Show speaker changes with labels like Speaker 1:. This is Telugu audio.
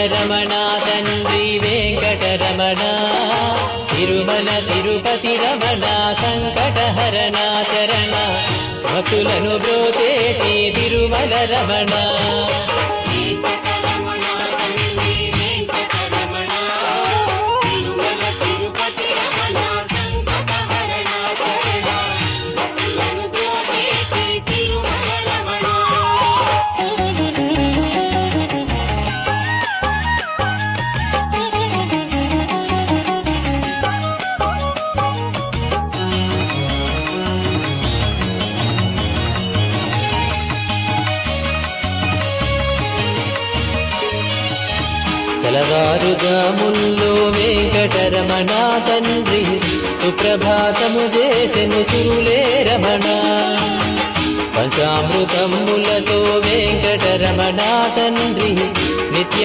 Speaker 1: వెంకటరమణ తండ్రి వెంకటరమణ తిరుమల తిరుపతి రమణ సంకటహరణ చరణ భక్తులను బ్రోచేటి తిరుమల రమణ తెలవారుజాముల్లో వెంకటరమణ తండ్రి సుప్రభాతము చేసెను సురులే రమణ పంచామృతములతో వెంకటరమణ తండ్రి నిత్య